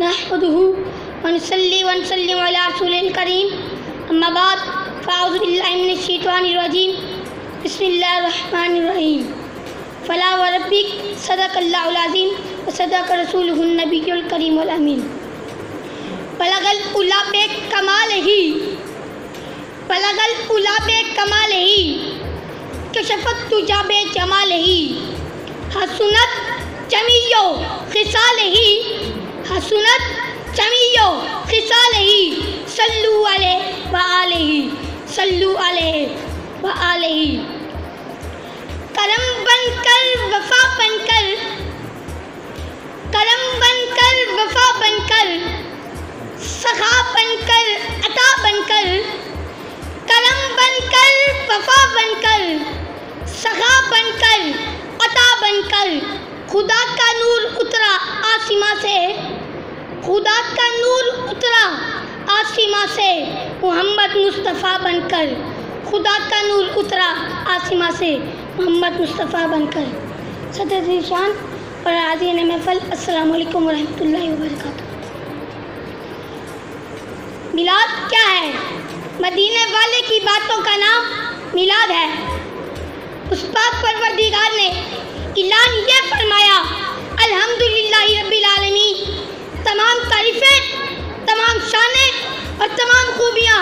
नहमदुहु व नुसल्ली व नुसल्लिमु अला रसूलिल करीम अम्मा बाद फ़अऊज़ु बिल्लाहि मिनश शैतानिर रजीम बिस्मिल्लाहिर रहमानिर रहीम फ़ला व रब्बिक सदक़ल्लाहुल अज़ीम व सदक़ रसूलुहुन नबियुल करीमुल अमीन बलगल उला बे कमालिही बलगल उला बे कमालिही कशफ़त तुजा बे जमालिही हसनत जमीयो खिसालिही हसनत जमीयो खिसालिही सल्लु अलैहि व आलिही सल्लु अलैहि व आलिही करम बनकर वफा बनकर करम बनकर वफा बनकर सखा बनकर अता बनकर करम बनकर वफा बनकर सखा बनकर अता बनकर खुदा का नूर उतरा आसमां से खुदा का नूर उतरा आसमां से मोहम्मद मुस्तफ़ा बनकर खुदा का नूर उतरा आसमां से मोहम्मद मुस्तफ़ा बनकर। सदर निशान और आज़ीन महफ़िल अस्सलामु अलैकुम व रहमतुल्लाहि व बरकातुहू। मिलाद क्या है? मदीने वाले की बातों का नाम मिलाद है। उस पाक परवरदिगार ने ऐलान ये फरमाया, अल्हम्दुलिल्लाहि रब्बिल आलमीन, तमाम तारीफ़ें, तमाम शानें और तमाम खूबियाँ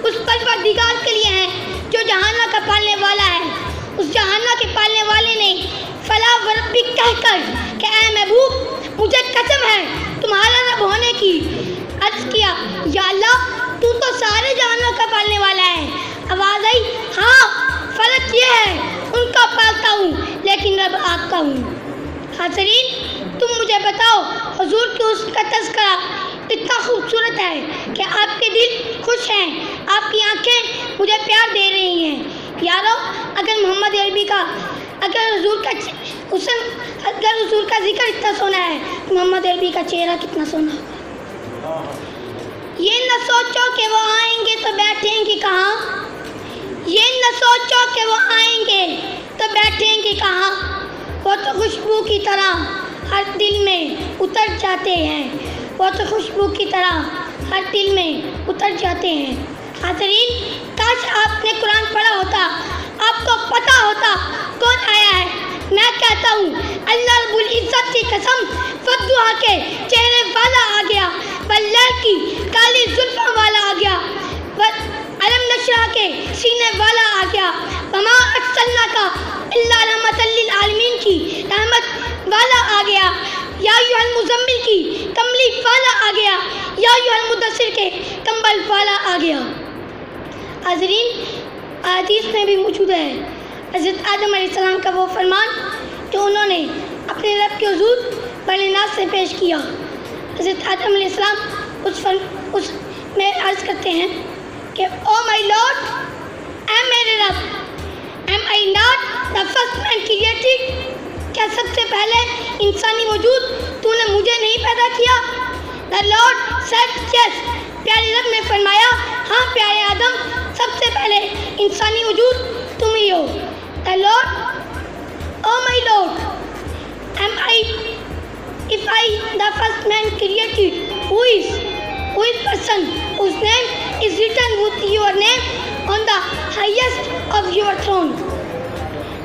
उस परवरदिगार के लिए हैं जो जहाना का पालने वाला है। उस जहाना के पालने वाले ने फला व रब्बिक कहकर कि ऐ महबूब मुझे कसम है तुम्हारा रब होने की, अर्ज़ किया या अल्लाह तू तो सारे जहानों का पालने वाला है। आवाज़ आई हाँ फ़र्क ये है उनका पालता हूँ लेकिन रब आपका हूँ। हाज़रीन तुम मुझे बताओ हुज़ूर की उसका तज़किरा इतना खूबसूरत है कि आपके दिल खुश हैं, आपकी आँखें मुझे प्यार दे रही हैं। यारो अगर मोहम्मद अरबी का अगर हुज़ूर का ज़िक्र इतना सोना है तो मोहम्मद अरबी का चेहरा कितना सोना होगा। ये न सोचो कि वो आएंगे तो बैठेंगे कहाँ, ये न सोचो कि वो आएंगे तो बैठेंगे कहाँ, वो तो खुशबू की तरह हर दिल में उतर जाते हैं, वो तो खुशबू की तरह हर दिल में उतर जाते हैं। हाज़रीन काश आपने कुरान पढ़ा होता, आपको पता होता कौन आया है। मैं कहता हूँ अल्लाह रब्बुल इज़्ज़त की कसम, फद्दुहा के चेहरे वाला आ गया, वल्लैल की काली जुल्फ़ों वाला आ गया, अलम नशरह के सीने वाला आ गया, वमा अर्सलनाका इल्ला रहमतल लिल आलमीन की रहमत वाला आ गया, या अय्युहल मुज़म्मिल की कमली वाला आ गया, या अय्युहल मुद्दस्सिर के कंबल वाला आ गया। हाज़रीन हदीस में भी मौजूद है हज़रत आदम अलैहिस्सलाम का वो फरमान जो उन्होंने अपने रब के हुज़ूर बड़े नाज से पेश किया। हज़रत आदम अलैहिस्सलाम उस में अर्ज़ करते हैं कि ओ माय लॉर्ड, ऐ मेरे रब, am I not the first man created, क्या सबसे पहले इंसानी वजूद तूने मुझे नहीं पैदा किया? द लॉर्ड सेड यस, प्यारे रब ने फरमाया हाँ प्यारे आदम, सबसे पहले इंसानी वजूद तुम ही हो। The lord, oh my lord, am I if I the first man created, who is person whose name is written with your name on the highest of your throne।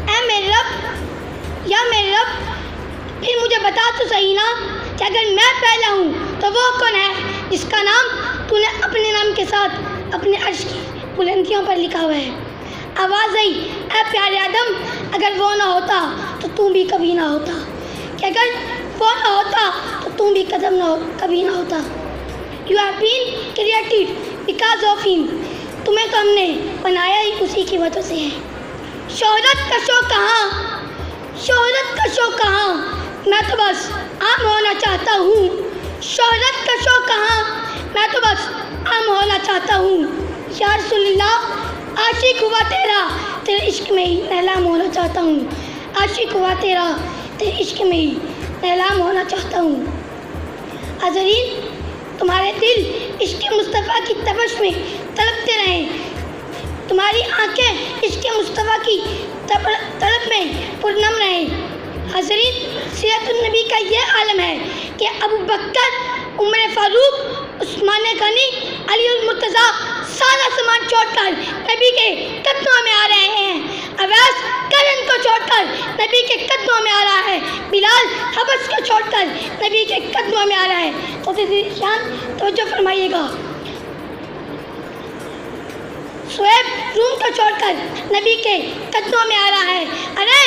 ऐ मेरे रब, या मेरे रब फिर मुझे बता तो सही ना कि अगर मैं पहला हूँ तो वो कौन है जिसका नाम तूने अपने नाम के साथ अपने अर्श की बुलंदियों पर लिखा हुआ है। आवाज़ आई ऐ प्यारे आदम, अगर वो ना होता तो तू भी कभी ना होता, कि अगर वो ना होता तो तू भी कभी ना होता। You have been created because of him, तुम्हें तो हमने बनाया ही उसी की वजह से है। शोहरत का शौक़ कहाँ, शोहरत का शौक़ कहाँ, मैं तो बस आम होना चाहता हूँ। शोहरत का शौक़ कहाँ, मैं तो बस आम होना चाहता हूँ। या रसूलल्लाह, आशिक हुआ तेरे इश्क में ही नहलाम होना चाहता हूँ। आशिक हुआ तेरे इश्क में ही नहलाम होना चाहता हूँ। हाज़रीन तुम्हारे दिल इश्क़ मुस्तफ़ा की तपश में तड़पते रहें, तुम्हारी आँखें इश्क़ मुस्तफ़ा की तड़प में पुरनम रहें। हज़रत सीरत नबी का यह आलम है कि अबू बकर उमर फारूक, उस्मान गनी, अली मुर्तज़ा सारा सामान छोड़कर नबी के कदमों में आ रहे हैं। अवैस करन को छोड़कर नबी के कदमों में आ रहा है। बिलाल हबस को छोड़कर नबी के कदमों में आ रहा है। तो शान तवज्जो फरमाइएगा। शुएब रूम को छोड़कर नबी के कदमों में आ रहा है। अरे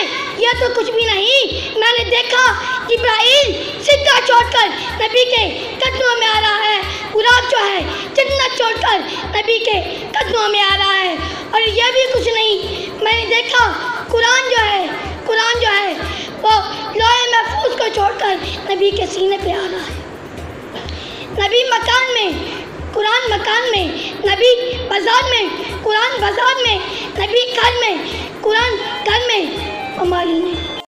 यह तो कुछ भी नहीं, मैंने देखा इब्राहिम सिद्धा छोड़कर नबी के कदमों में आ रहा है। गुलाब जो है जन्नत छोड़कर नबी के कदमों में आ रहा है। और यह भी कुछ नहीं, मैंने देखा कुरान जो है वो लोहे महफूज को छोड़कर नबी के सीने पे आ रहा है। नबी मकान में, कुरान मकान में, नबी बाजार में, कुरान बाजार में, नबी घर में, कुरान घर में। हमारी